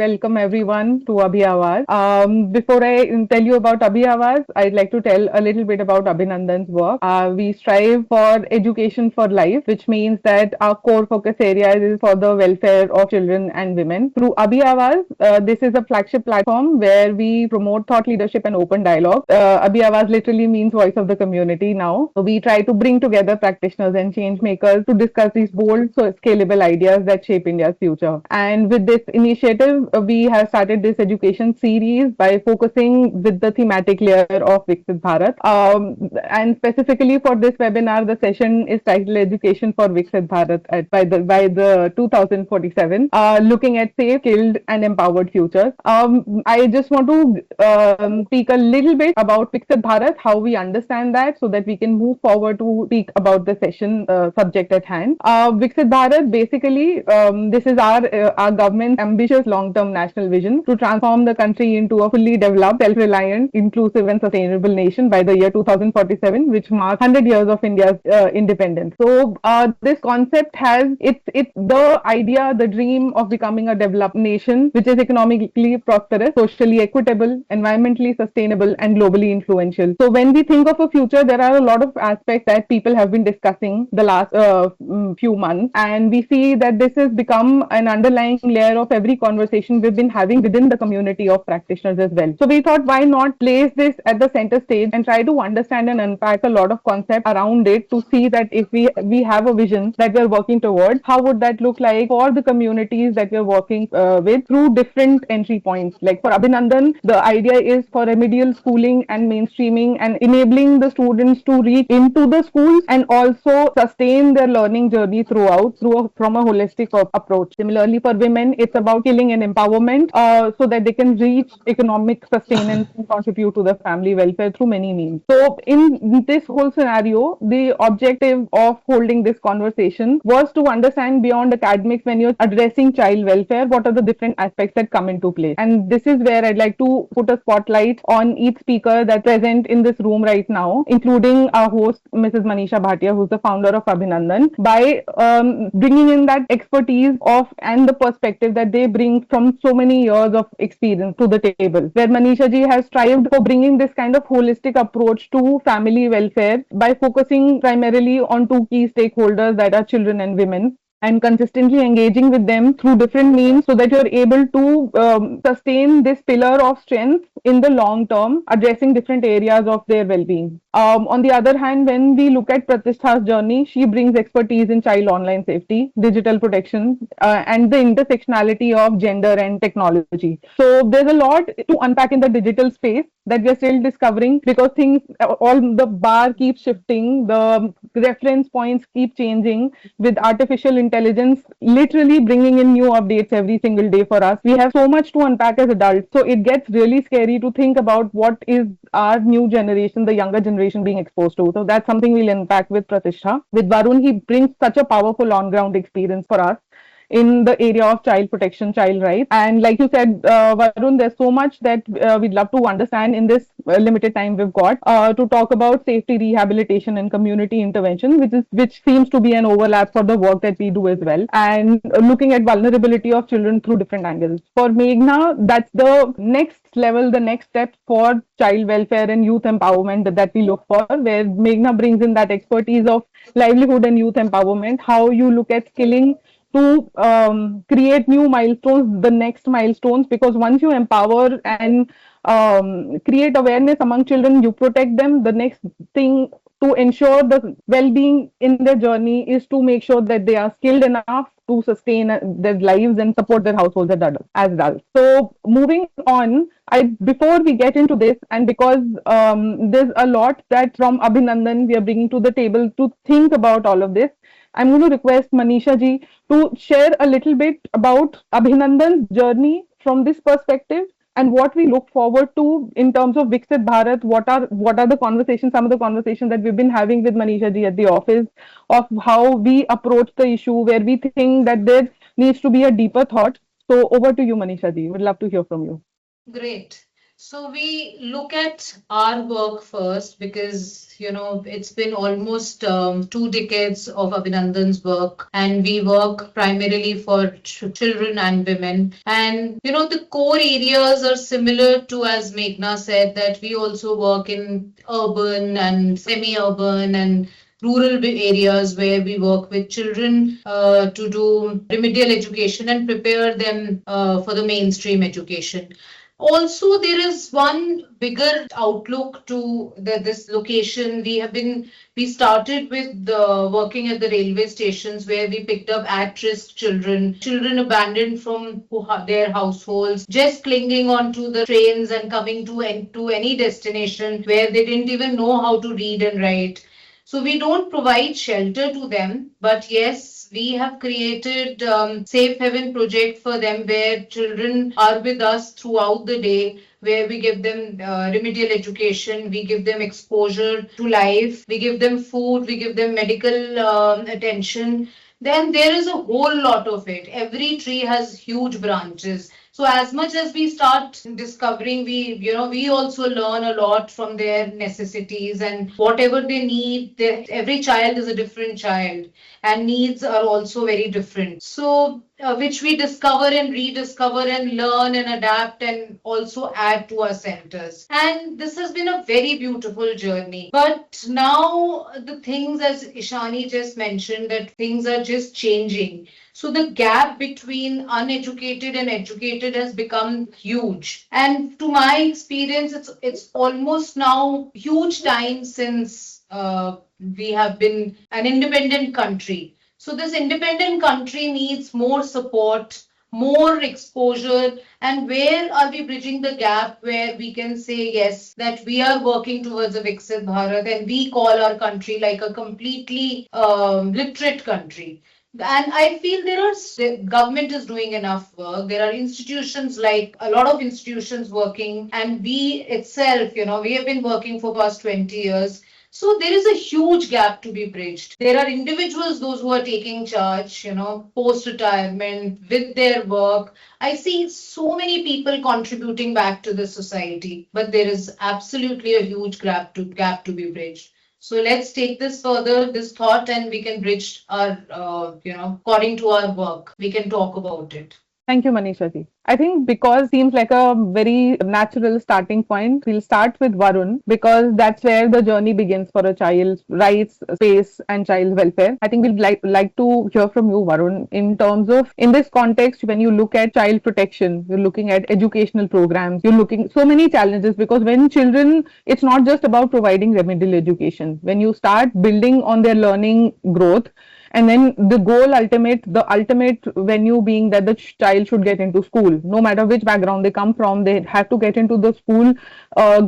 welcome everyone to AbhiAWAAZ. Before I tell you about AbhiAWAAZ, I'd like to tell a little bit about Abhinandan's work. We strive for education for life, which means that our core focus area is for the welfare of children and women. Through AbhiAWAAZ, this is a flagship platform where we promote thought leadership and open dialogue. AbhiAWAAZ literally means voice of the community now. So we try to bring together practitioners and change makers to discuss these bold, so scalable ideas that shape India's future. And with this initiative, we have started this education series by focusing with the thematic layer of Viksit Bharat. And specifically for this webinar, the session is titled Education for Viksit Bharat by the 2047, looking at safe, skilled and empowered futures. I just want to speak a little bit about Viksit Bharat, how we understand that, so that we can move forward to speak about the session subject at hand. Viksit Bharat, basically, this is our government's ambitious long-term national vision to transform the country into a fully developed, self-reliant, inclusive and sustainable nation by the year 2047, which marks 100 years of India's independence. So this concept has it's the idea, the dream of becoming a developed nation, which is economically prosperous, socially equitable, environmentally sustainable and globally influential. So when we think of a future, there are a lot of aspects that people have been discussing the last few months, and we see that this has become an underlying layer of every conversation we've been having within the community of practitioners as well. So we thought, why not place this at the center stage and try to understand and unpack a lot of concepts around it to see that if we have a vision that we're working towards, how would that look like for the communities that we're working with through different entry points. Like for Abhinandan, the idea is for remedial schooling and mainstreaming and enabling the students to reach into the schools and also sustain their learning journey throughout from a holistic approach. Similarly, for women, it's about skilling and empowerment so that they can reach economic sustenance and contribute to the family welfare through many means. So in this whole scenario, the objective of holding this conversation was to understand beyond academics, when you're addressing child welfare, what are the different aspects that come into play. And this is where I'd like to put a spotlight on each speaker that's present in this room right now, including our host, Mrs. Manisha Bhatia, who's the founder of Abhinandan, by bringing in that expertise of and the perspective that they bring from so many years of experience to the table, where Manisha ji has strived for bringing this kind of holistic approach to family welfare by focusing primarily on two key stakeholders, that are children and women, and consistently engaging with them through different means so that you're able to sustain this pillar of strength in the long term, addressing different areas of their well-being. On the other hand, when we look at Pratishtha's journey, she brings expertise in child online safety, digital protection, and the intersectionality of gender and technology. So there's a lot to unpack in the digital space that we are still discovering, because things, all the bar keeps shifting, the reference points keep changing, with artificial intelligence literally bringing in new updates every single day for us. We have so much to unpack as adults, so it gets really scary to think about what is our new generation, the younger generation, being exposed to. So that's something we'll unpack with Pratishtha. With Varun, he brings such a powerful on-ground experience for us in the area of child protection, child rights. And like you said, Varun, there's so much that we'd love to understand in this limited time we've got to talk about safety, rehabilitation and community intervention, which seems to be an overlap for the work that we do as well, and looking at vulnerability of children through different angles. For Meghna, that's the next level, the next step for child welfare and youth empowerment that we look for, where Meghna brings in that expertise of livelihood and youth empowerment, how you look at skilling to create new milestones, the next milestones, because once you empower and create awareness among children, you protect them. The next thing to ensure the well-being in their journey is to make sure that they are skilled enough to sustain their lives and support their households as adults. So moving on, before we get into this, and because there's a lot that from Abhinandan we are bringing to the table to think about all of this, I'm going to request Manisha ji to share a little bit about Abhinandan's journey from this perspective and what we look forward to in terms of Viksit Bharat. What are the conversations, some of the conversations that we've been having with Manisha ji at the office, of how we approach the issue, where we think that there needs to be a deeper thought. So over to you, Manisha ji. Would love to hear from you. Great. So we look at our work first because, it's been almost 2 decades of Abhinandan's work, and we work primarily for children and women. And, the core areas are similar to, as Meghna said, that we also work in urban and semi-urban and rural areas where we work with children to do remedial education and prepare them for the mainstream education. Also, there is one bigger outlook to this location. We started with working at the railway stations where we picked up at-risk children, children abandoned from their households, just clinging onto the trains and coming to any destination where they didn't even know how to read and write. So we don't provide shelter to them, but yes, we have created Safe Haven project for them where children are with us throughout the day, where we give them remedial education, we give them exposure to life, we give them food, we give them medical attention. Then there is a whole lot of it. Every tree has huge branches. So as much as we start discovering, we also learn a lot from their necessities and whatever they need. Every child is a different child, and needs are also very different. So which we discover and rediscover and learn and adapt and also add to our centers. And this has been a very beautiful journey. But now the things, as Ishani just mentioned, that things are just changing. So the gap between uneducated and educated has become huge. And to my experience, it's almost now huge time since we have been an independent country. So this independent country needs more support, more exposure, and where are we bridging the gap where we can say yes, that we are working towards a Viksit Bharat and we call our country like a completely literate country. And I feel the government is doing enough work. There are institutions, like a lot of institutions working, and we itself, we have been working for past 20 years. So there is a huge gap to be bridged. There are individuals, those who are taking charge, post retirement with their work. I see so many people contributing back to the society, but there is absolutely a huge gap to be bridged. So let's take this further, this thought, and we can bridge our, according to our work, we can talk about it. Thank you, Manisha ji. I think because seems like a very natural starting point, we'll start with Varun because that's where the journey begins for a child's rights, space, and child welfare. I think we'd like to hear from you, Varun, in terms of in this context when you look at child protection, you're looking at educational programs, you're looking so many challenges because when children, it's not just about providing remedial education. When you start building on their learning growth, and then the ultimate venue being that the child should get into school, no matter which background they come from, they have to get into the school,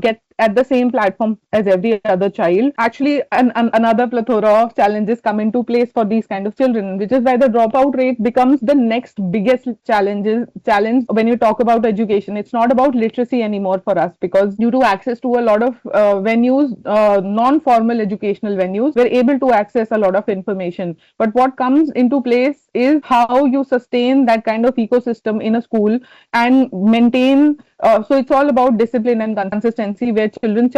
get at the same platform as every other child. Actually, another plethora of challenges come into place for these kind of children, which is why the dropout rate becomes the next biggest challenge when you talk about education. It's not about literacy anymore for us because due to access to a lot of venues, non-formal educational venues, we're able to access a lot of information. But what comes into place is how you sustain that kind of ecosystem in a school and maintain. So it's all about discipline and consistency where children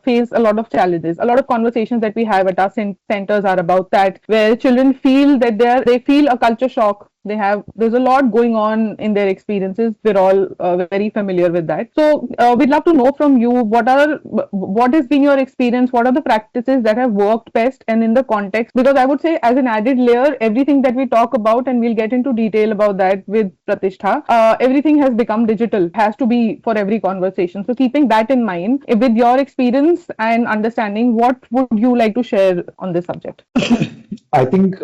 face a lot of challenges. A lot of conversations that we have at our centers are about that, where children feel that they feel a culture shock. There's a lot going on in their experiences. We're all very familiar with that. So we'd love to know from you what has been your experience. What are the practices that have worked best, and in the context? Because I would say, as an added layer, everything that we talk about, and we'll get into detail about that with Pratishtha, everything has become digital. Has to be for every conversation. So keeping that in mind, with your experience and understanding, what would you like to share on this subject? I think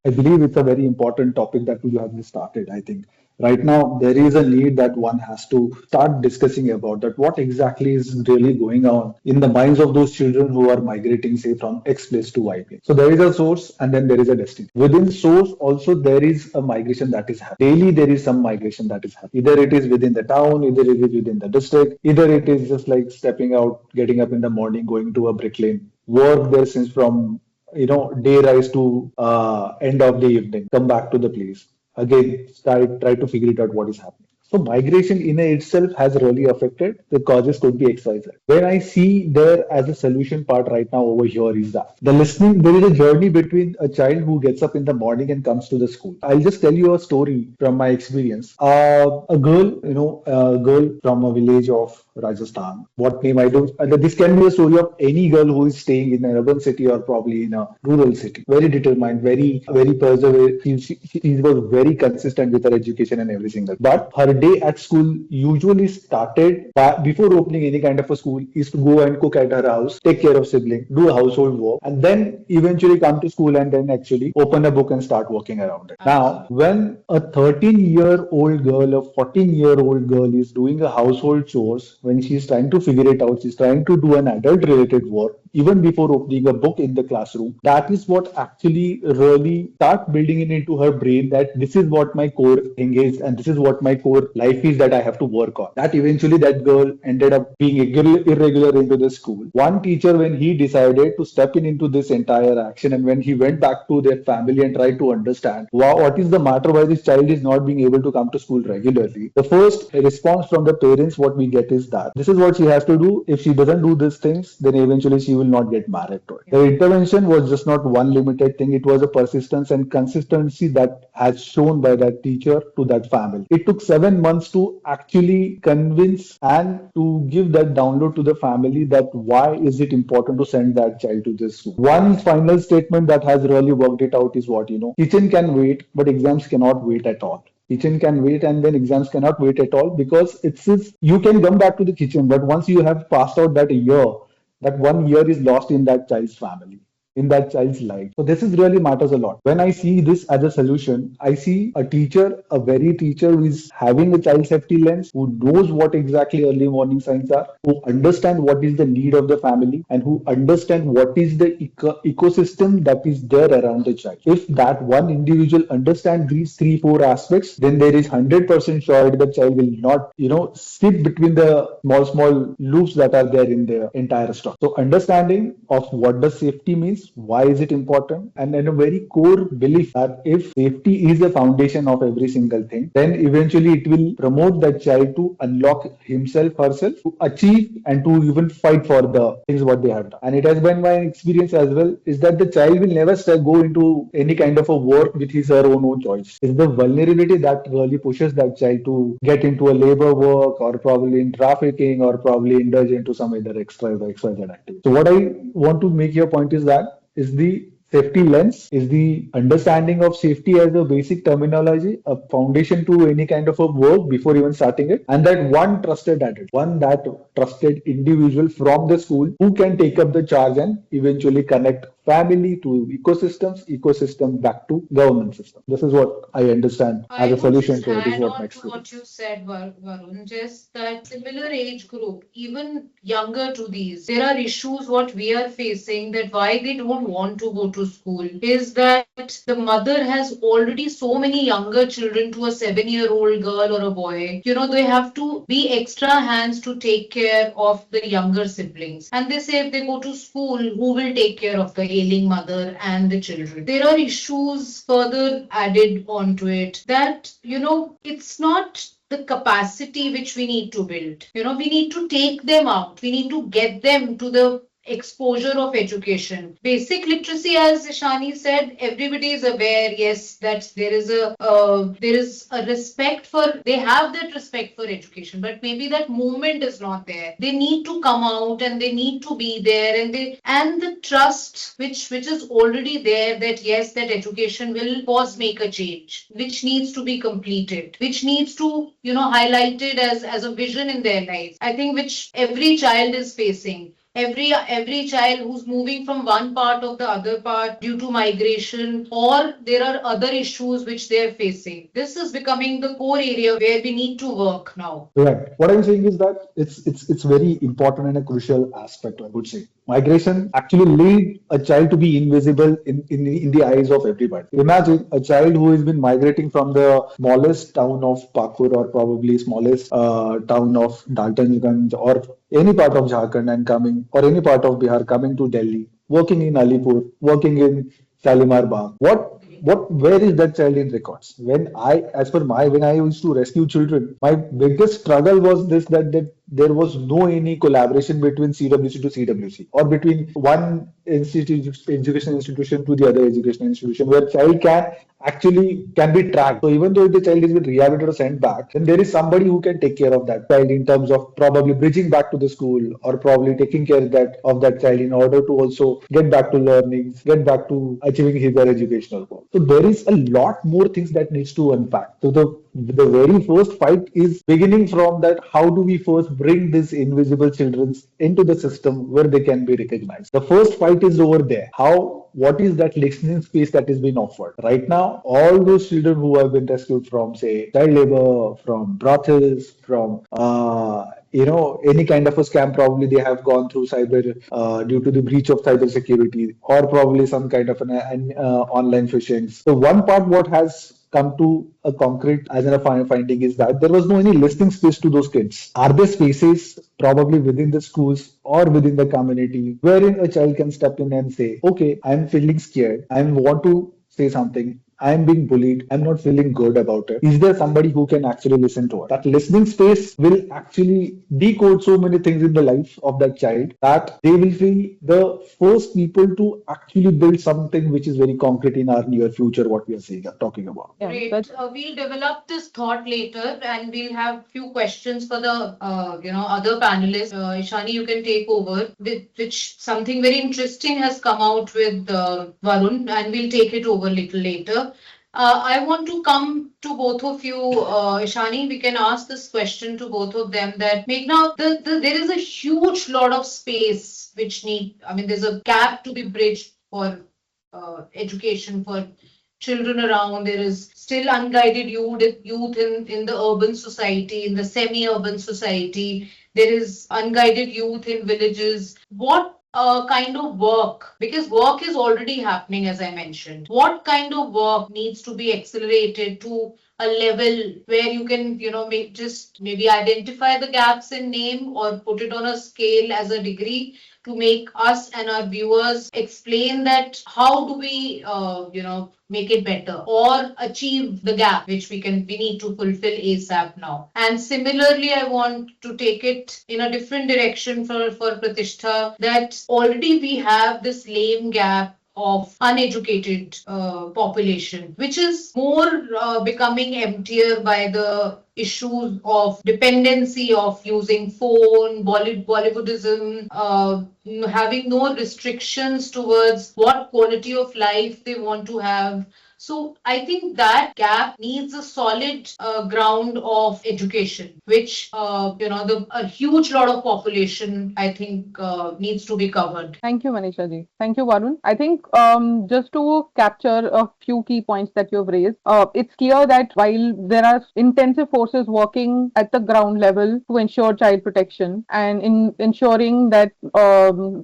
I believe it's a very important topic that you have started. I think right now there is a need that one has to start discussing about that what exactly is really going on in the minds of those children who are migrating, say, from X place to Y place. So there is a source and then there is a destination. Within source also there is a migration that is happening. Daily there is some migration that is happening. Either it is within the town, either it is within the district, either it is just like stepping out, getting up in the morning, going to a brick lane, work there since from day rise to end of the evening, come back to the place again, try to figure it out what is happening. So migration in itself has really affected. The causes could be XYZ. When I see there as a solution part right now over here is that the listening, there is a journey between a child who gets up in the morning and comes to the school. I'll just tell you a story from my experience. A girl, a girl from a village of Rajasthan. What name I don't. This can be a story of any girl who is staying in an urban city or probably in a rural city. Very determined, very perseverant. She was very consistent with her education and every single. But her day at school usually started before opening any kind of a school is to go and cook at her house, take care of siblings, do a household work, and then eventually come to school and then actually open a book and start working around it. Now, when a 13-year-old girl, a 14-year-old girl is doing a household chores, when she's trying to figure it out, she's trying to do an adult-related work, even before opening a book in the classroom, that is what actually really start building it into her brain that this is what my core thing is and this is what my core life is that I have to work on. That eventually that girl ended up being irregular into the school. One teacher, when he decided to step in into this entire action and when he went back to their family and tried to understand what is the matter why this child is not being able to come to school regularly, the first response from the parents what we get is that this is what she has to do. If she doesn't do these things, then eventually she will not get married to it. The intervention was just not one limited thing. It was a persistence and consistency that has shown by that teacher to that family. It took 7 months to actually convince and to give that download to the family that why is it important to send that child to this school. One final statement that has really worked it out is what, kitchen can wait, but exams cannot wait at all. Kitchen can wait and then exams cannot wait at all because you can come back to the kitchen, but once you have passed out that year, that 1 year is lost in that child's family, in that child's life. So this is really matters a lot. When I see this as a solution, I see a teacher, a very teacher who is having a child safety lens, who knows what exactly early warning signs are, who understand what is the need of the family, and who understand what is the ecosystem that is there around the child. If that one individual understands these 3-4 aspects, then there is 100% sure the child will not, skip between the small loops that are there in the entire stock. So understanding of what does safety means, why is it important, and then a very core belief that if safety is the foundation of every single thing, then eventually it will promote that child to unlock himself, herself, to achieve and to even fight for the things what they have done. And it has been my experience as well is that the child will never go into any kind of a work with his or own choice. It's the vulnerability that really pushes that child to get into a labor work or probably in trafficking or probably indulge into some other extra XYZ activity. So what I want to make your point is that is the safety lens, is the understanding of safety as a basic terminology, a foundation to any kind of a work before even starting it, and that one trusted adult, that trusted individual from the school who can take up the charge and eventually connect family to ecosystem back to government system. This is what I understand as a solution to it. Is what my experience. What you said, Varun, just that similar age group, even younger to these, there are issues what we are facing that why they don't want to go to school is that the mother has already so many younger children to a 7-year-old girl or a boy. They have to be extra hands to take care of the younger siblings. And they say if they go to school, who will take care of the ailing mother and the children? There are issues further added onto it that, it's not the capacity which we need to build. We need to take them out. We need to get them to the exposure of education. Basic literacy, as Shani said, everybody is aware, yes, that there is a respect for, they have that respect for education, but maybe that movement is not there. They need to come out and they need to be there, and the trust which is already there that yes, that education will cause make a change, which needs to be completed, which needs to, highlighted as a vision in their lives. I think which every child is facing. Every child who's moving from one part of the other part due to migration, or there are other issues which they're facing. This is becoming the core area where we need to work now. Right. What I'm saying is that it's very important and a crucial aspect, I would say. Migration actually lead a child to be invisible in the eyes of everybody. Imagine a child who has been migrating from the smallest town of Pakur or probably smallest town of Daltonganj or any part of Jharkhand and coming, or any part of Bihar coming to Delhi, working in Alipur, working in Shalimar Bagh. What where is that child in records? When I used to rescue children, my biggest struggle was this, that there was no any collaboration between CWC to CWC or between one education institution to the other education institution where child can be tracked. So even though if the child is been rehabilitated or sent back, then there is somebody who can take care of that child in terms of probably bridging back to the school or probably taking care of that child in order to also get back to learning, get back to achieving his or educational goal. So there is a lot more things that needs to unpack. So the very first fight is beginning from that, how do we first bring these invisible children into the system where they can be recognized. The first fight is over there. What is that listening space that is being offered right now? All those children who have been rescued from, say, child labor, from brothels, from any kind of a scam, probably they have gone through cyber due to the breach of cyber security, or probably some kind of an online phishing. So one part what has come to a concrete as in a finding is that there was no any listening space to those kids. Are there spaces probably within the schools or within the community wherein a child can step in and say, okay, I'm feeling scared, I want to say something, I'm being bullied, I'm not feeling good about it. Is there somebody who can actually listen to it? That listening space will actually decode so many things in the life of that child that they will be the first people to actually build something which is very concrete in our near future, what we are saying, talking about. Yeah, Great. that's We'll develop this thought later, and we'll have few questions for the other panelists. Ishani, you can take over. With which something very interesting has come out with Varun, and we'll take it over little later. I want to come to both of you, Ishani. We can ask this question to both of them. That Meghna, there is a huge lot of space which there's a gap to be bridged for education for children around. There is still unguided youth in the urban society, in the semi-urban society. There is unguided youth in villages. What kind of work, because work is already happening, as I mentioned, what kind of work needs to be accelerated to a level where you can, maybe identify the gaps in name or put it on a scale as a degree to make us and our viewers explain that how do we, make it better or achieve the gap which we need to fulfill ASAP now. And similarly, I want to take it in a different direction for Pratishtha, that already we have this lame gap of uneducated population, which is more becoming emptier by the issues of dependency of using phone, Bollywoodism, having no restrictions towards what quality of life they want to have. So I think that gap needs a solid ground of education, which a huge lot of population I think needs to be covered. Thank you, Manisha ji. Thank you, Varun. I think just to capture a few key points that you've raised, it's clear that while there are intensive forces working at the ground level to ensure child protection and in ensuring that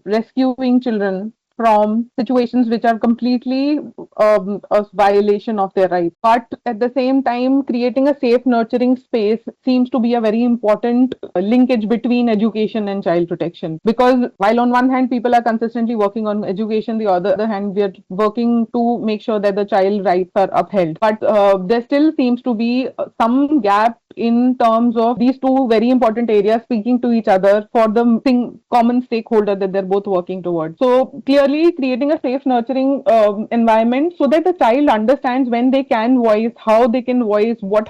rescuing children from situations which are completely a violation of their rights. But at the same time, creating a safe, nurturing space seems to be a very important linkage between education and child protection. Because while on one hand, people are consistently working on education, the other hand, we are working to make sure that the child rights are upheld. But there still seems to be some gap in terms of these two very important areas speaking to each other for the common stakeholder that they're both working towards. So clearly creating a safe, nurturing environment so that the child understands when they can voice, how they can voice, what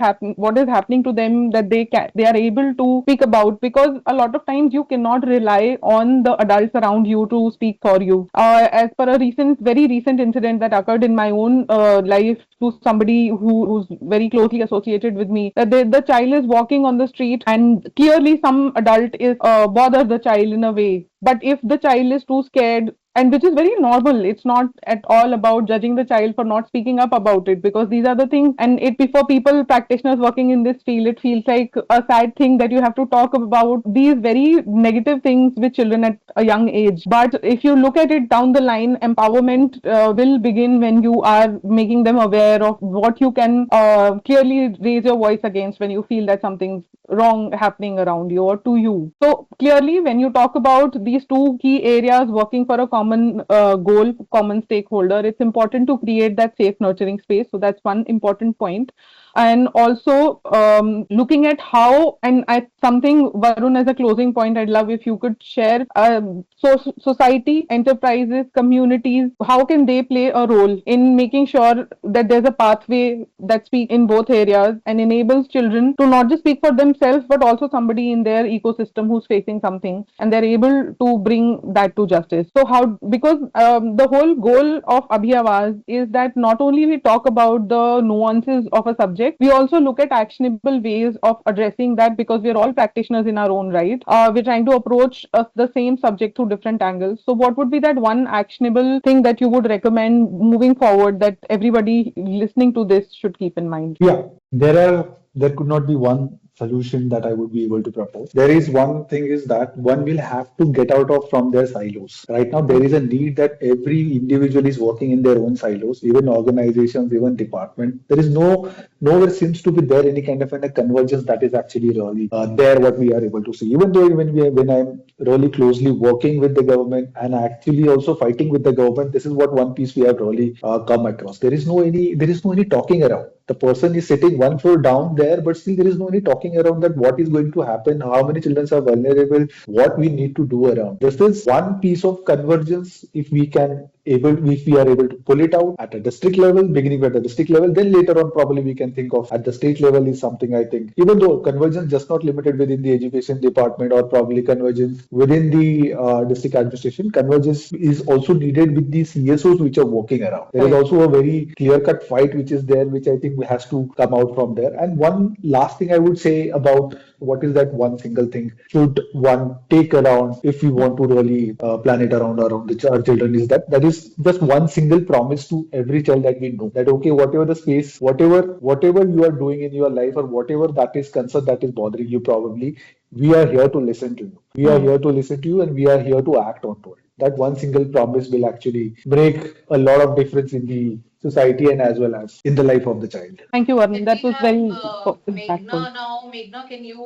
is happening to them, that they are able to speak about, because a lot of times you cannot rely on the adults around you to speak for you. As per a very recent incident that occurred in my own life to somebody who's very closely associated with me, that the child is walking on the street and clearly some adult is bother the child in a way. But if the child is too scared, and which is very normal, it's not at all about judging the child for not speaking up about it, because these are the things, and for people, practitioners working in this field, it feels like a sad thing that you have to talk about these very negative things with children at a young age. But if you look at it down the line, empowerment will begin when you are making them aware of what you can clearly raise your voice against when you feel that something's wrong happening around you or to you. So clearly, when you talk about these two key areas working for a common common goal, common stakeholder, it's important to create that safe nurturing space. So that's one important point. And also looking at how, and something, Varun, as a closing point, I'd love if you could share society, enterprises, communities, how can they play a role in making sure that there's a pathway that speaks in both areas and enables children to not just speak for themselves, but also somebody in their ecosystem who's facing something, and they're able to bring that to justice. So how, because the whole goal of AbhiAWAAZ is that not only we talk about the nuances of a subject, we also look at actionable ways of addressing that, because we're all practitioners in our own right. We're trying to approach the same subject through different angles. So what would be that one actionable thing that you would recommend moving forward that everybody listening to this should keep in mind? Yeah, there could not be one solution that I would be able to propose. There is one thing is that one will have to get out of from their silos. Right now, there is a need that every individual is working in their own silos, even organizations, even department. There is nowhere seems to be there any kind of a convergence that is actually really there what we are able to see. Even though when I'm really closely working with the government and actually also fighting with the government, this is what one piece we have really come across. There is no any talking around. The person is sitting one floor down there, but still there is no any talking around that what is going to happen, how many children are vulnerable, what we need to do around. This is one piece of convergence. If we are able to pull it out at a district level, beginning at the district level, then later on probably we can think of at the state level is something I think. Even though convergence just not limited within the education department or probably convergence within the district administration, convergence is also needed with the CSOs which are working around. There is also a very clear-cut fight which is there, which I think has to come out from there. And one last thing I would say about what is that one single thing should one take around if we want to really plan it around our children is that is just one single promise to every child that we know that okay, whatever the space, whatever you are doing in your life or whatever that is concern that is bothering you, probably we are here to listen to you. We are here to listen to you and we are here to act onto it. That one single promise will actually make a lot of difference in the society and as well as in the life of the child. Thank you, Varun. Can That we was have very Meghna impactful. now? Meghna, can you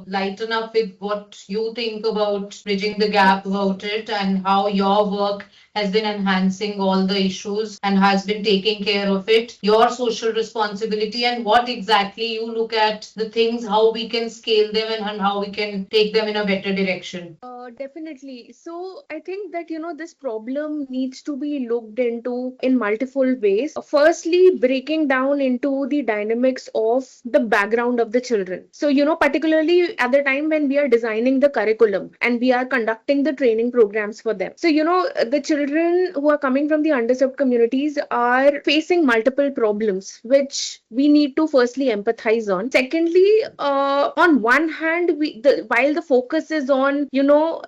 lighten up with what you think about bridging the gap about it and how your work has been enhancing all the issues and has been taking care of it, your social responsibility, and what exactly you look at the things, how we can scale them and how we can take them in a better direction? Definitely. So I think that, this problem needs to be looked into in multiple ways. Firstly, breaking down into the dynamics of the background of the children. So, particularly at the time when we are designing the curriculum and we are conducting the training programs for them. So, the children who are coming from the underserved communities are facing multiple problems, which we need to firstly empathize on. Secondly, on one hand, while the focus is on,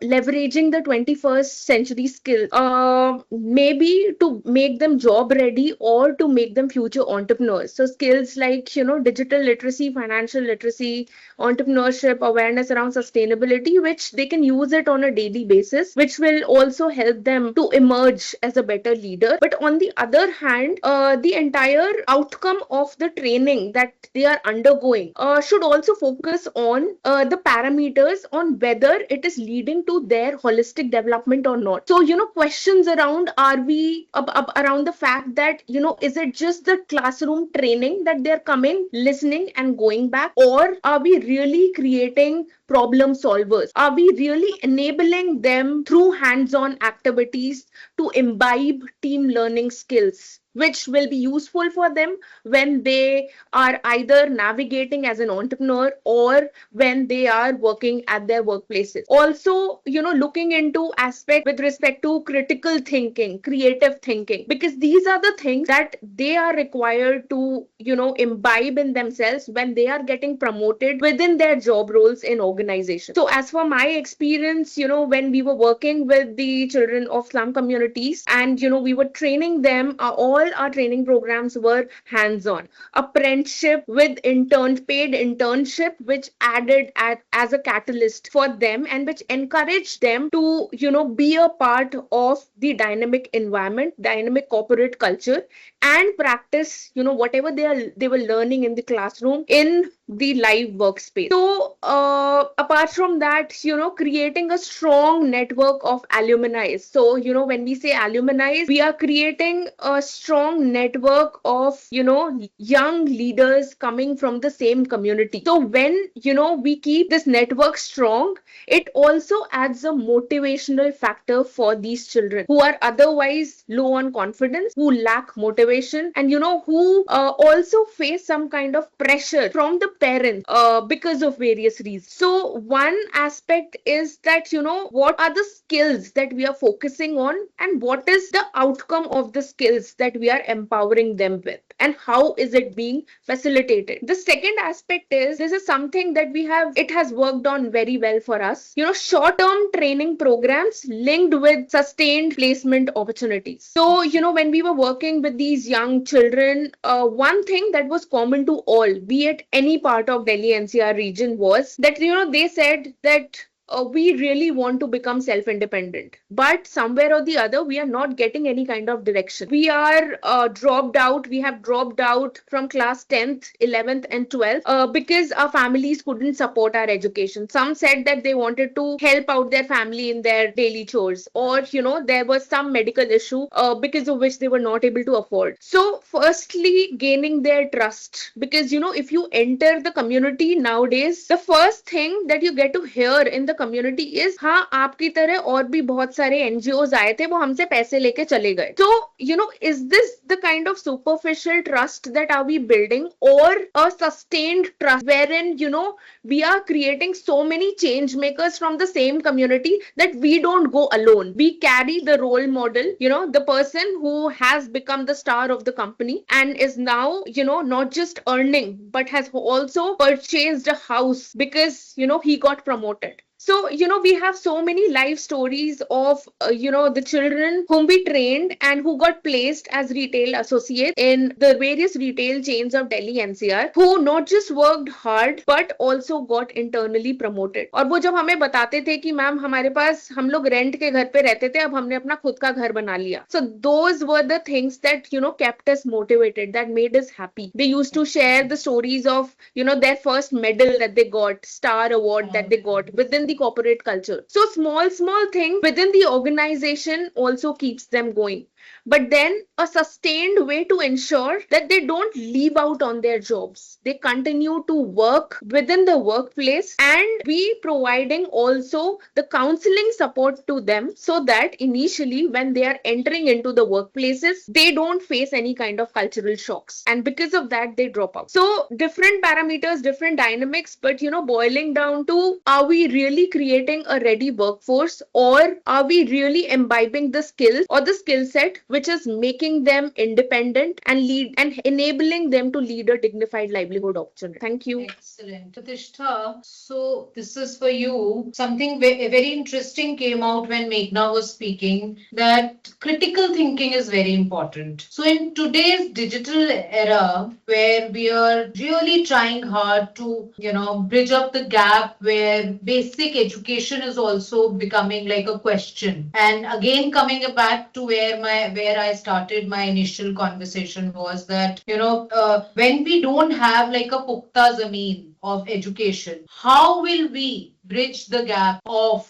leveraging the 21st century skill, maybe to make them job ready or to make them future entrepreneurs. So skills like, digital literacy, financial literacy, entrepreneurship, awareness around sustainability, which they can use it on a daily basis, which will also help them to emerge as a better leader. But on the other hand, the entire outcome of the training that they are undergoing should also focus on the parameters on whether it is leading to their holistic development or not. So, questions around around the fact that, is it just the classroom training that they're coming, listening and going back, or are we really creating problem solvers? Are we really enabling them through hands-on activities to imbibe team learning skills, which will be useful for them when they are either navigating as an entrepreneur or when they are working at their workplaces? Also, looking into aspect with respect to critical thinking, creative thinking, because these are the things that they are required to, imbibe in themselves when they are getting promoted within their job roles in organizations. So as for my experience, when we were working with the children of slum communities and, we were training them, all all our training programs were hands-on. Apprenticeship with paid internship, which added as a catalyst for them and which encouraged them to, be a part of the dynamic environment, dynamic corporate culture, and practice, whatever they were learning in the classroom in the live workspace. So apart from that, creating a strong network of alumni. So when we say alumni, we are creating a strong network of young leaders coming from the same community. So when we keep this network strong, it also adds a motivational factor for these children who are otherwise low on confidence, who lack motivation, and who also face some kind of pressure from the parents because of various reasons. So one aspect is that what are the skills that we are focusing on, and what is the outcome of the skills that we are empowering them with, and how is it being facilitated. The second aspect is, this is something that it has worked on very well for us, short-term training programs linked with sustained placement opportunities. So when we were working with these young children, one thing that was common to all, be it any part of Delhi NCR region, was that they said that we really want to become self-independent, but somewhere or the other we are not getting any kind of direction. We are dropped out. We have dropped out from class 10th, 11th and 12th because our families couldn't support our education. Some said that they wanted to help out their family in their daily chores, or there was some medical issue because of which they were not able to afford. So firstly, gaining their trust, because if you enter the community nowadays, the first thing that you get to hear in the community is, हाँ आपकी तरह और भी बहुत सारे NGOs आए थे, वो हमसे पैसे लेके चले गए. So is this the kind of superficial trust that are we building, or a sustained trust wherein we are creating so many change makers from the same community that we don't go alone. We carry the role model, the person who has become the star of the company and is now not just earning but has also purchased a house because he got promoted. So, we have so many life stories of, the children whom we trained and who got placed as retail associates in the various retail chains of Delhi NCR, who not just worked hard, but also got internally promoted. और वो जब हमें बताते थे कि ma'am हमारे पास हम लोग रेंट के घर पे रहते थे, अब हमने अपना खुद का घर बना लिया. So those were the things that, kept us motivated, that made us happy. They used to share the stories of, their first medal that they got, star award that they got within the corporate culture. So small thing within the organization also keeps them going. But then a sustained way to ensure that they don't leave out on their jobs. They continue to work within the workplace, and we providing also the counseling support to them so that initially when they are entering into the workplaces, they don't face any kind of cultural shocks. And because of that, they drop out. So different parameters, different dynamics, but boiling down to, are we really creating a ready workforce, or are we really imbibing the skills or the skill set which is making them independent and lead and enabling them to lead a dignified livelihood opportunity. Thank you. Excellent. Pratishtha, so this is for you. Something very interesting came out when Meghna was speaking, that critical thinking is very important. So in today's digital era, where we are really trying hard to, bridge up the gap where basic education is also becoming like a question. And again, coming back to where I started my initial conversation was that, when we don't have like a pukta zameen of education, how will we bridge the gap of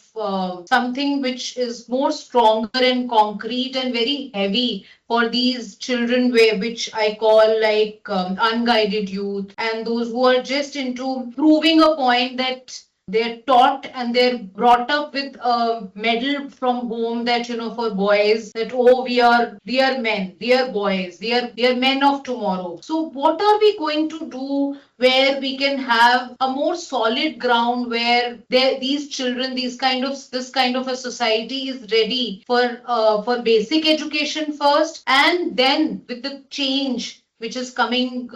something which is more stronger and concrete and very heavy for these children, which I call like unguided youth, and those who are just into proving a point that they're taught and they're brought up with a medal from home that, for boys, that, oh, we are men, we are boys, we are men of tomorrow. So what are we going to do where we can have a more solid ground where these children, this kind of a society is ready for basic education first, and then with the change which is coming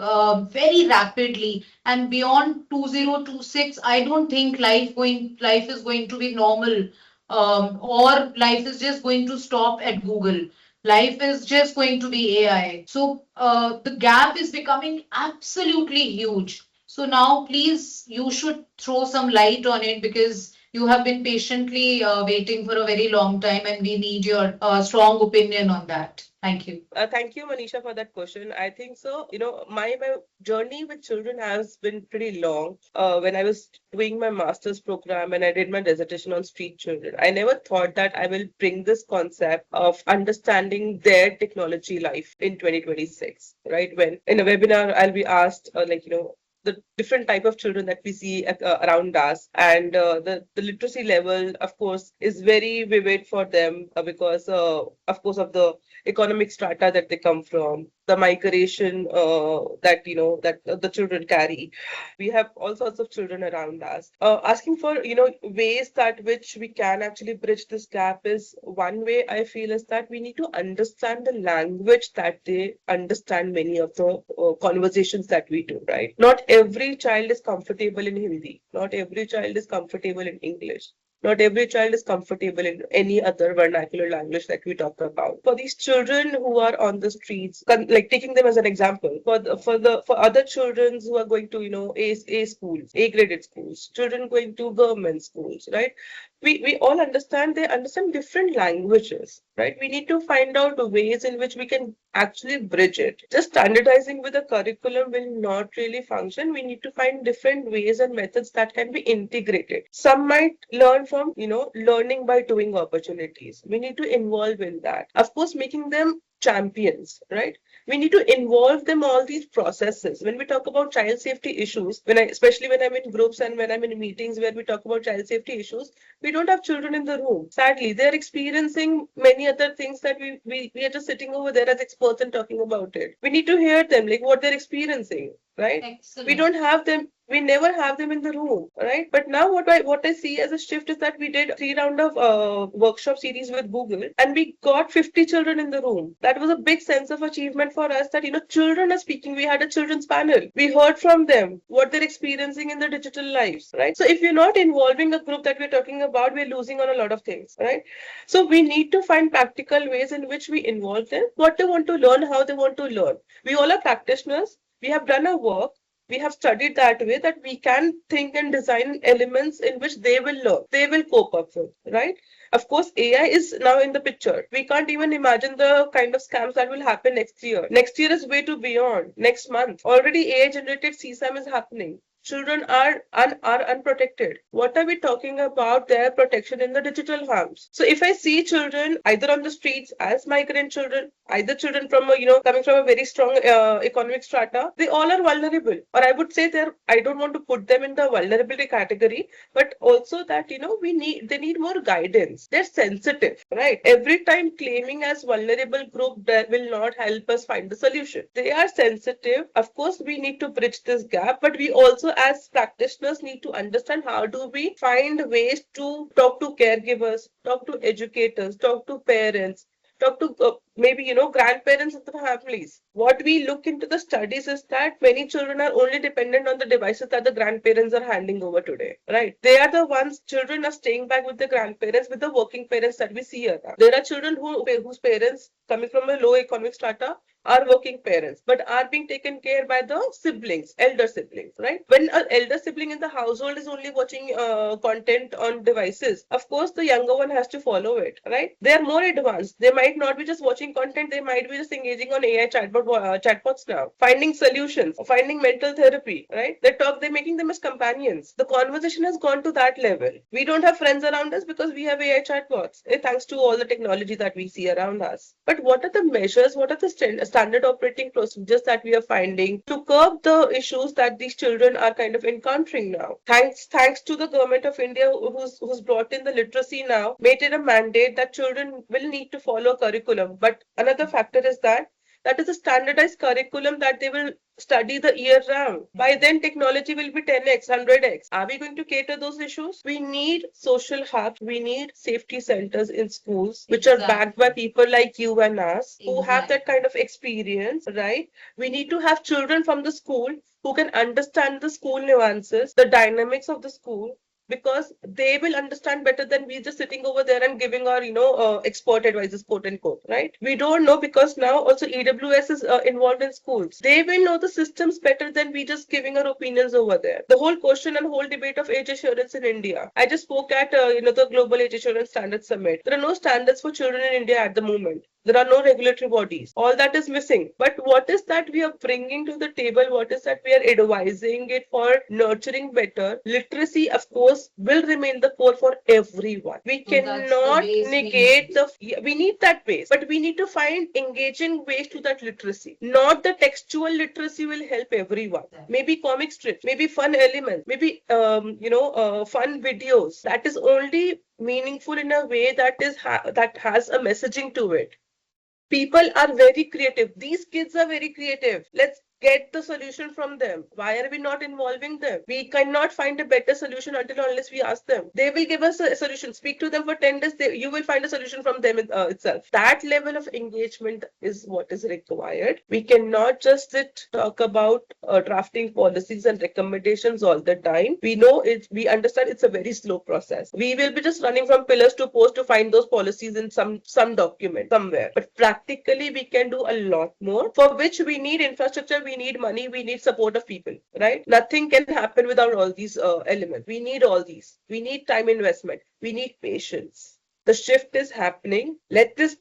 very rapidly, and beyond 2026, I don't think life is going to be normal, or life is just going to stop at Google. life is just going to be AI. So the gap is becoming absolutely huge. So now, please, you should throw some light on it because you have been patiently waiting for a very long time, and we need your strong opinion on that. Thank you. Thank you, Manisha, for that question. I think so. My journey with children has been pretty long. When I was doing my master's program and I did my dissertation on street children, I never thought that I will bring this concept of understanding their technology life in 2026, right? When in a webinar, I'll be asked, the different type of children that we see around us, and the literacy level, of course, is very vivid for them because of course of the economic strata that they come from, the migration that the children carry. We have all sorts of children around us. Asking for ways that which we can actually bridge this gap is one way. I feel is that we need to understand the language that they understand many of the conversations that we do. Right? Not every child is comfortable in Hindi. Not every child is comfortable in English. Not every child is comfortable in any other vernacular language that we talk about. For these children who are on the streets, like taking them as an example, for other children who are going to A schools, A graded schools, children going to government schools, right? We all understand they understand different languages, right? We need to find out ways in which we can actually bridge it. Just standardizing with a curriculum will not really function. We need to find different ways and methods that can be integrated. Some might learn from learning by doing opportunities. We need to involve in that. Of course, making them champions, right? We need to involve them all these processes. When we talk about child safety issues, especially when I'm in groups and when I'm in meetings where we talk about child safety issues, we don't have children in the room. Sadly, they're experiencing many other things that we are just sitting over there as experts and talking about it. We need to hear them, like what they're experiencing, right? Excellent. We don't have them. We never have them in the room, right? But now what I see as a shift is that we did 3 round of workshop series with Google, and we got 50 children in the room. That was a big sense of achievement for us that children are speaking. We had a children's panel. We heard from them what they're experiencing in their digital lives, right? So if we're not involving a group that we're talking about, we're losing on a lot of things, right? So we need to find practical ways in which we involve them, what they want to learn, how they want to learn. We all are practitioners. We have done our work. We have studied that way that we can think and design elements in which they will learn, they will cope up with, right? Of course, AI is now in the picture. We can't even imagine the kind of scams that will happen next year. Next year is way too beyond. Next month, already AI generated CSAM is happening. Children are unprotected. What are we talking about? Their protection in the digital harms. So if I see children either on the streets as migrant children, either children from coming from a very strong economic strata, they all are vulnerable. Or I would say I don't want to put them in the vulnerability category, but also that they need more guidance. They're sensitive, right? Every time claiming as vulnerable group that will not help us find the solution. They are sensitive. Of course, we need to bridge this gap, but we also as practitioners need to understand how do we find ways to talk to caregivers, talk to educators, talk to parents, talk to maybe grandparents of the families. What we look into the studies is that many children are only dependent on the devices that the grandparents are handing over today, right? They are the ones, children are staying back with the grandparents, with the working parents that we see around. There are children whose parents coming from a low economic strata are working parents, but are being taken care by the siblings, elder siblings, right? When an elder sibling in the household is only watching content on devices, of course the younger one has to follow it, right? They are more advanced. They might not be just watching content, they might be just engaging on AI chatbots now, finding solutions, finding mental therapy, right? They're making them as companions. The conversation has gone to that level. We don't have friends around us because we have AI chatbots, thanks to all the technology that we see around us. But what are the measures, what are the standard operating procedures that we are finding to curb the issues that these children are kind of encountering now? Thanks to the government of India who's brought in the literacy now, made it a mandate that children will need to follow a curriculum. But another factor is that is a standardized curriculum that they will study the year round. By then, technology will be 10x, 100x. Are we going to cater those issues? We need social hubs. We need safety centers in schools, which are backed by people like you and us, who have that kind of experience, right? We need to have children from the school who can understand the school nuances, the dynamics of the school, because they will understand better than we just sitting over there and giving our, expert advices, quote unquote, right? We don't know because now also EWS is involved in schools. They will know the systems better than we just giving our opinions over there. The whole question and whole debate of age assurance in India. I just spoke at, the Global Age Assurance Standards Summit. There are no standards for children in India at the moment. There are no regulatory bodies. All that is missing. But what is that we are bringing to the table? What is that we are advising it for nurturing better? Literacy, of course, will remain the core for everyone. We So that's the cannot base we negate need. we need that base, but we need to find engaging ways to that literacy. Not the textual literacy will help everyone. Maybe comic strips, maybe fun elements, maybe fun videos. That is only meaningful in a way that has a messaging to it. People are very creative. These kids are very creative. Let's get the solution from them. Why are we not involving them? We cannot find a better solution unless we ask them. They will give us a solution. Speak to them for 10 days. You will find a solution from them itself. That level of engagement is what is required. We cannot just talk about drafting policies and recommendations all the time. We know it. We understand it's a very slow process. We will be just running from pillars to post to find those policies in some document somewhere. But practically, we can do a lot more, for which we need infrastructure. We need money, we need support of people, right? Nothing can happen without all these elements. We need all these. We need time investment. We need patience. The shift is happening. Let this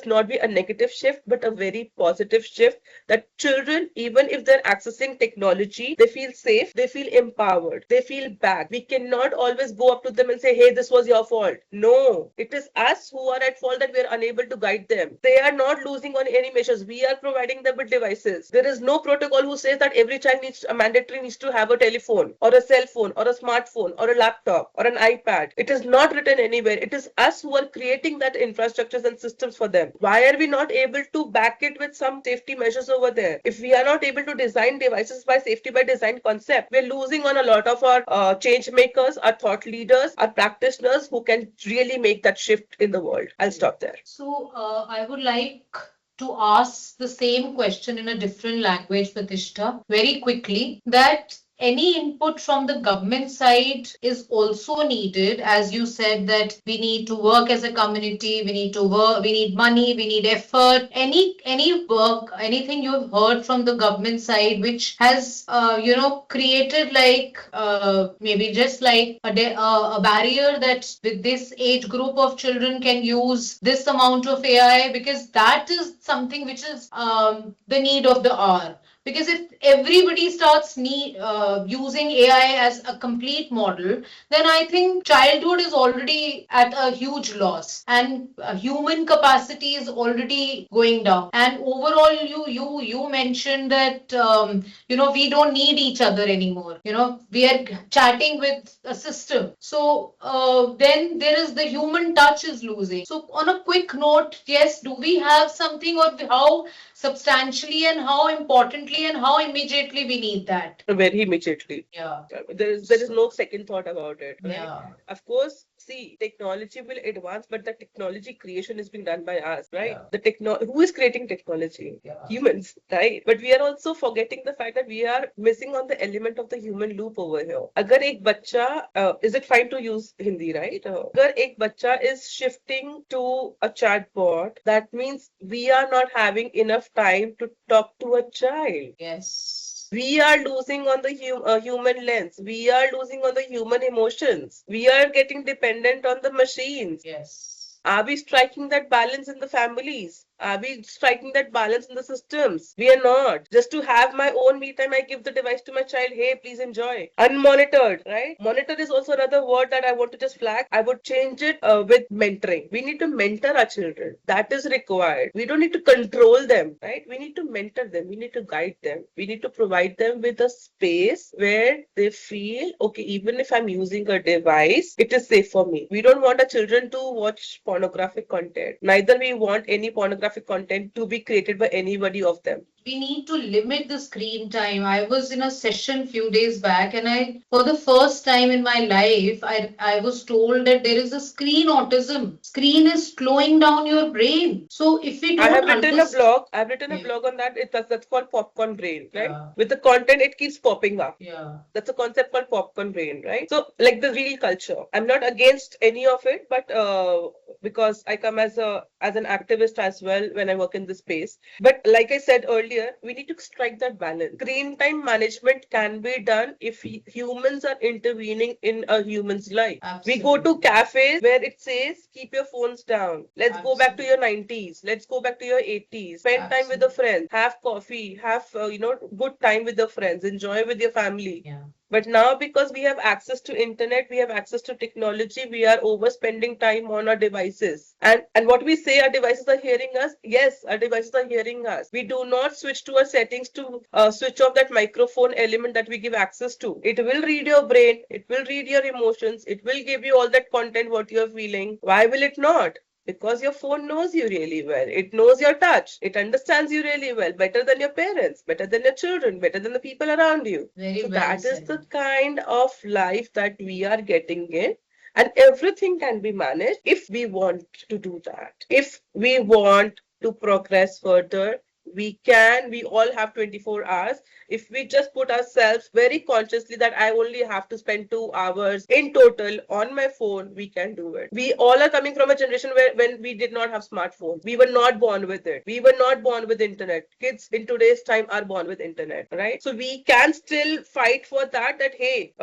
not be a negative shift, but a very positive shift, that children, even if they're accessing technology, they feel safe, they feel empowered, they feel backed. We cannot always go up to them and say, hey, this was your fault. No, it is us who are at fault that we are unable to guide them. They are not losing on any measures. We are providing them with devices. There is no protocol who says that every child needs to have a telephone or a cell phone or a smartphone or a laptop or an iPad. It is not written anywhere. It is us who are creating that infrastructures and systems for them. Why are we not able to back it with some safety measures over there? If we are not able to design devices by safety by design concept, we're losing on a lot of our change makers, our thought leaders, our practitioners who can really make that shift in the world. I'll stop there. So I would like to ask the same question in a different language, Pratishta, very quickly, that any input from the government side is also needed. As you said, that we need to work as a community, we need to work, we need money, we need effort. Any work, anything you've heard from the government side which has created maybe just like a barrier that with this age group of children can use this amount of AI, because that is something which is the need of the hour. Because if everybody starts using AI as a complete model, then I think childhood is already at a huge loss, and human capacity is already going down. And overall, you mentioned that we don't need each other anymore. We are chatting with a system. So then there is the human touch is losing. So on a quick note, yes, do we have something, or how substantially and how importantly and how immediately we need that? Very immediately. Yeah. There is no second thought about it. Right? Yeah. Of course, see, technology will advance, but the technology creation is being done by us, right? Yeah. Who is creating technology? Yeah. Humans, right? But we are also forgetting the fact that we are missing on the element of the human loop over here. Agar ek bacha, is it fine to use Hindi, right? Agar ek bacha is shifting to a chatbot, that means we are not having enough time to talk to a child. Yes. We are losing on the human lens. We are losing on the human emotions. We are getting dependent on the machines. Yes. Are we striking that balance in the families? Are we striking that balance in the systems? We are not. Just to have my own me time, I give the device to my child. Hey, please enjoy. Unmonitored, right? Monitor is also another word that I want to just flag. I would change it with mentoring. We need to mentor our children. That is required. We don't need to control them, right? We need to mentor them. We need to guide them. We need to provide them with a space where they feel, okay, even if I'm using a device, it is safe for me. We don't want our children to watch pornographic content. Neither we want any pornographic content to be created by anybody of them. we need to limit the screen time. I was in a session few days back, and for the first time in my life, I was told that there is a screen autism. Screen is slowing down your brain. So if we I don't have written a understand, blog. I've written a yeah, blog on that. That's called popcorn brain, right? yeah, With the content, it keeps popping up. yeah. That's a concept called popcorn brain, right? So, like the real culture. I'm not against any of it, but because I come as an activist as well when I work in this space. But like I said earlier, we need to strike that balance. Screen time management can be done if humans are intervening in a human's life. We go to Absolutely. cafes where it says keep your phones down. Let's go back to Absolutely. your 90s. Let's go back to your 80s. Spend time with the Absolutely. friends. Have coffee. Have good time with the friends. Enjoy with your family. Yeah. But now, because we have access to internet, we have access to technology, we are overspending time on our devices. And what we say, our devices are hearing us. Yes, our devices are hearing us. We do not switch to our settings to switch off that microphone element that we give access to. It will read your brain. It will read your emotions. It will give you all that content what you're feeling. Why will it not? Because your phone knows you really well. It knows your touch. It understands you really well, better than your parents, better than your children, better than the people around you. Very So well that is the said. kind of life that we are getting in. And everything can be managed if we want to do that. If we want to progress further, we all have 24 hours. If we just put ourselves very consciously that I only have to spend 2 hours in total on my phone, we can do it. We all are coming from a generation where when we did not have smartphones, we were not born with it. We were not born with internet. Kids in today's time are born with internet, right? So we can still fight for that hey,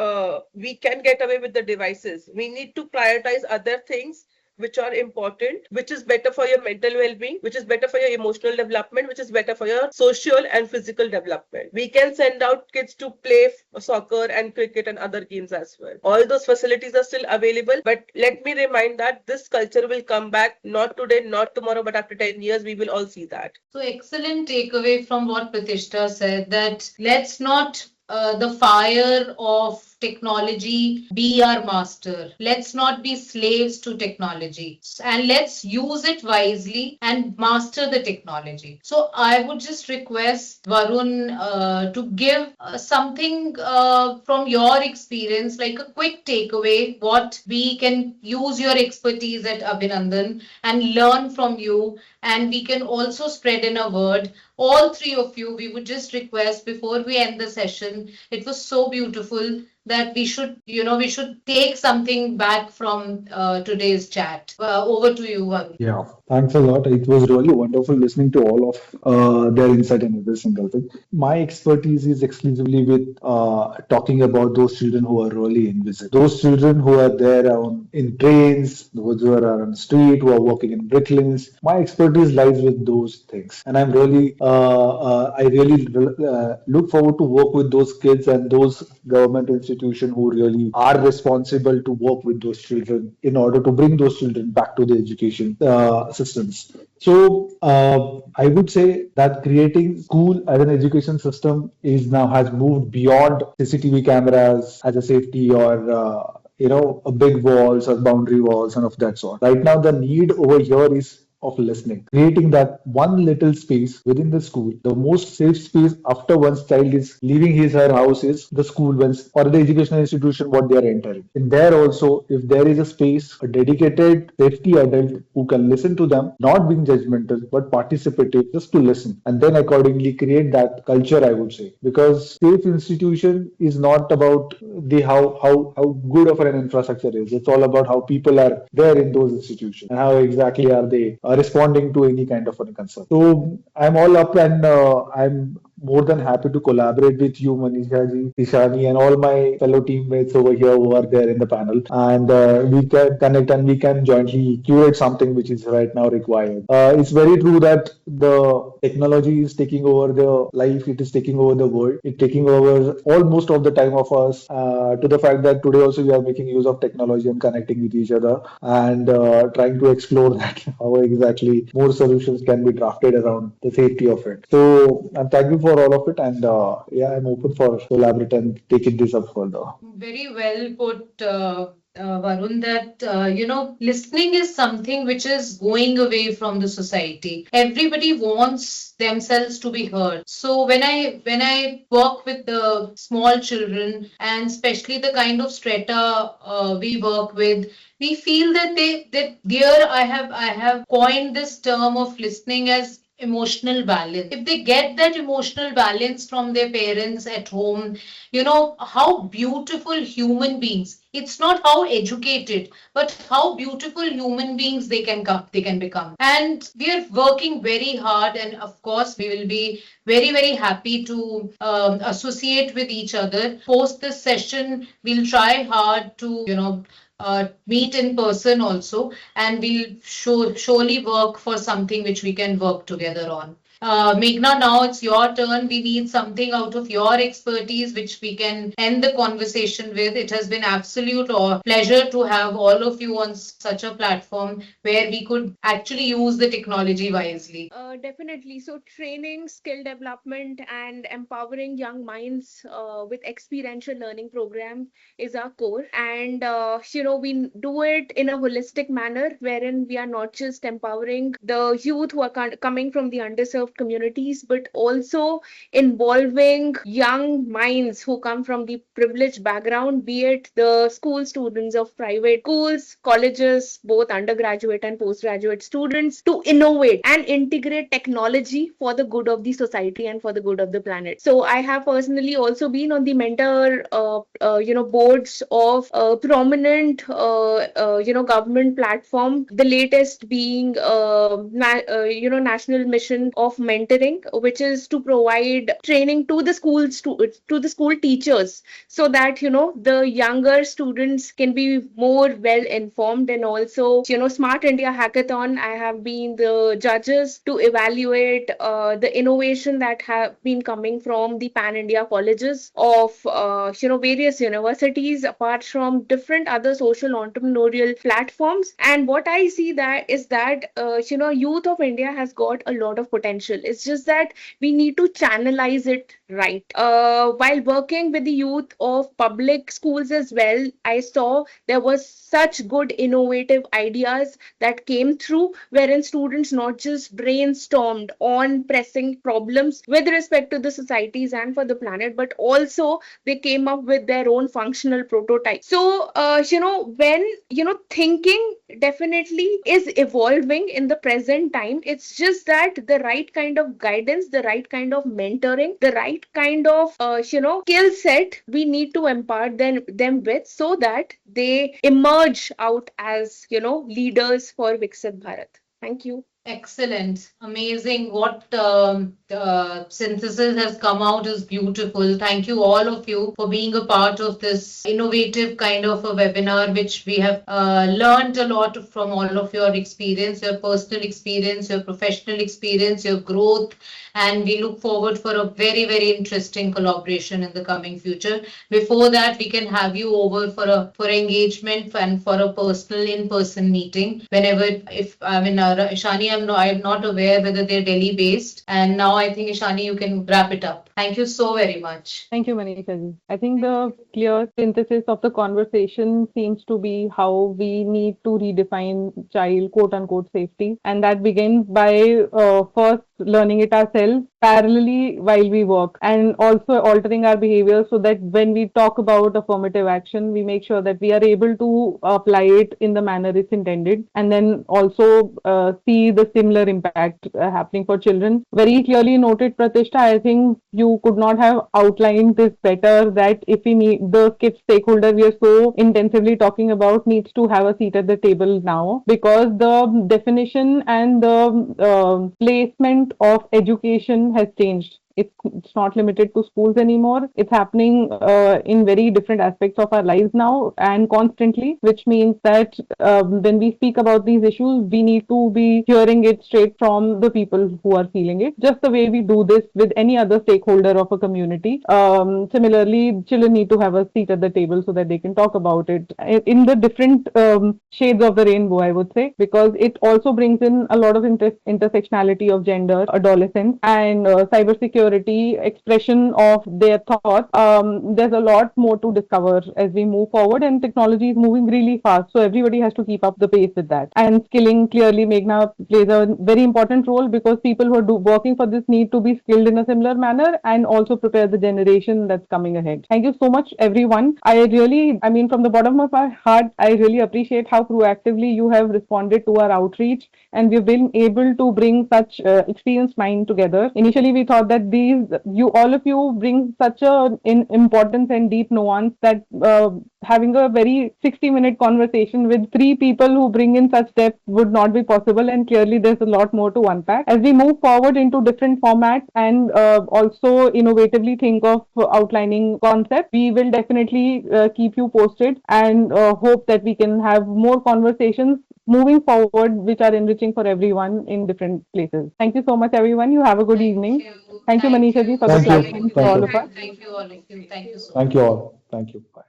we can get away with the devices. We need to prioritize other things which are important, which is better for your mental well-being, which is better for your emotional development, which is better for your social and physical development. We can send out kids to play soccer and cricket and other games as well. All those facilities are still available, but let me remind that this culture will come back, not today, not tomorrow, but after 10 years, we will all see that. So excellent takeaway from what Pratishta said, that let's not the fire of technology be our master. Let's not be slaves to technology, and let's use it wisely and master the technology. So I would just request Varun to give something from your experience, like a quick takeaway, what we can use your expertise at Abhinandan and learn from you, and we can also spread in a word. All three of you, we would just request before we end the session. It was so beautiful that we should take something back from today's chat. Over to you, Varun. Yeah, thanks a lot. It was really wonderful listening to all of their insight in every single thing. My expertise is exclusively with talking about those children who are really invisible. Those children who are there in trains, those who are on the street, who are working in bricklanes. My expertise lies with those things, and I really look forward to work with those kids and those government institutions who really are responsible to work with those children in order to bring those children back to the education systems. So I would say that creating school as an education system is now has moved beyond CCTV cameras as a safety or a big walls or boundary walls and of that sort. Right now, the need over here is of listening, creating that one little space within the school. The most safe space after one's child is leaving his or her house is the school or the educational institution what they are entering. In there also, if there is a space, a dedicated safety adult who can listen to them, not being judgmental but participative, just to listen, and then accordingly create that culture. I would say because safe institution is not about the how good of an infrastructure is. It's all about how people are there in those institutions and how exactly are they responding to any kind of a concern. So I'm all up and I'm more than happy to collaborate with you, Manisha ji, Ishani, and all my fellow teammates over here who are there in the panel. And we can connect and we can jointly curate something which is right now required. It's very true that the technology is taking over the life, it is taking over the world, it's taking over almost of the time of us, to the fact that today also we are making use of technology and connecting with each other and trying to explore that how exactly more solutions can be drafted around the safety of it. So thank you for all of it, and yeah, I'm open for collaborate and taking this up further. Very well put, Varun, that listening is something which is going away from the society. Everybody wants themselves to be heard. So when I work with the small children, and especially the kind of strata we work with, we feel that that here I have coined this term of listening as emotional balance. If they get that emotional balance from their parents at home, how beautiful human beings. It's not how educated, but how beautiful human beings they can become. And we are working very hard, and of course, we will be very, very happy to associate with each other. Post this session, we'll try hard to, meet in person also, and we'll surely work for something which we can work together on. Meghna, now it's your turn. We need something out of your expertise which we can end the conversation with. It has been absolute pleasure to have all of you on such a platform where we could actually use the technology wisely. Definitely. So, training, skill development, and empowering young minds with experiential learning program is our core. And we do it in a holistic manner, wherein we are not just empowering the youth who are coming from the underserved communities, but also involving young minds who come from the privileged background, be it the school students of private schools, colleges, both undergraduate and postgraduate students, to innovate and integrate technology for the good of the society and for the good of the planet. So I have personally also been on the mentor, boards of prominent, government platform. The latest being, National Mission of Mentoring, which is to provide training to the schools, to the school teachers, so that the younger students can be more well informed. And also, Smart India Hackathon, I have been the judges to evaluate the innovation that have been coming from the pan India colleges of various universities, apart from different other social entrepreneurial platforms. And what I see that is that youth of India has got a lot of potential. It's just that we need to channelize it right. While working with the youth of public schools as well, I saw there was such good innovative ideas that came through, wherein students not just brainstormed on pressing problems with respect to the societies and for the planet, but also they came up with their own functional prototype. So, when thinking definitely is evolving in the present time. It's just that the right kind of guidance, the right kind of mentoring, the right kind of skill set we need to impart them with, so that they emerge out as leaders for Viksit Bharat. Thank you. Excellent. Amazing. What synthesis has come out is beautiful. Thank you, all of you, for being a part of this innovative kind of a webinar, which we have learned a lot from all of your experience, your personal experience, your professional experience, your growth. And we look forward for a very, very interesting collaboration in the coming future. Before that, we can have you over for engagement and for a personal in-person meeting whenever. If I mean, Ishani, I'm not aware whether they're Delhi based. And now I think, Ishani, you can wrap it up. Thank you so very much. Thank you, Manisha ji. I think the clear synthesis of the conversation seems to be how we need to redefine child quote unquote safety. And that begins by first learning it ourselves parallelly while we work, and also altering our behavior so that when we talk about affirmative action, we make sure that we are able to apply it in the manner it's intended, and then also see the similar impact happening for children. Very clearly noted, Pratishtha. I think you could not have outlined this better, that if we need the kid stakeholder we are so intensively talking about needs to have a seat at the table now, because the definition and the placement of education has changed. It's not limited to schools anymore. It's happening in very different aspects of our lives now and constantly, which means that when we speak about these issues, we need to be hearing it straight from the people who are feeling it, just the way we do this with any other stakeholder of a community. Similarly, children need to have a seat at the table so that they can talk about it in the different shades of the rainbow, I would say, because it also brings in a lot of intersectionality of gender, adolescence, and cybersecurity maturity, expression of their thoughts. There's a lot more to discover as we move forward, and technology is moving really fast. So everybody has to keep up the pace with that. And skilling, clearly, Meghna plays a very important role, because people who are working for this need to be skilled in a similar manner and also prepare the generation that's coming ahead. Thank you so much, everyone. I mean, from the bottom of my heart, I really appreciate how proactively you have responded to our outreach, and we've been able to bring such experienced mind together. Initially, we thought that all of you bring such a importance and deep nuance that having a very 60-minute conversation with three people who bring in such depth would not be possible, and clearly there's a lot more to unpack. As we move forward into different formats and also innovatively think of outlining concepts, we will definitely keep you posted, and hope that we can have more conversations moving forward which are enriching for everyone in different places. Thank you so much, everyone. You have a good evening. Thank you, Manisha ji, for the Thank you. platform for Thank all you. of us. Thank you all of you. Thank you so much. Thank you all. Thank you. Bye.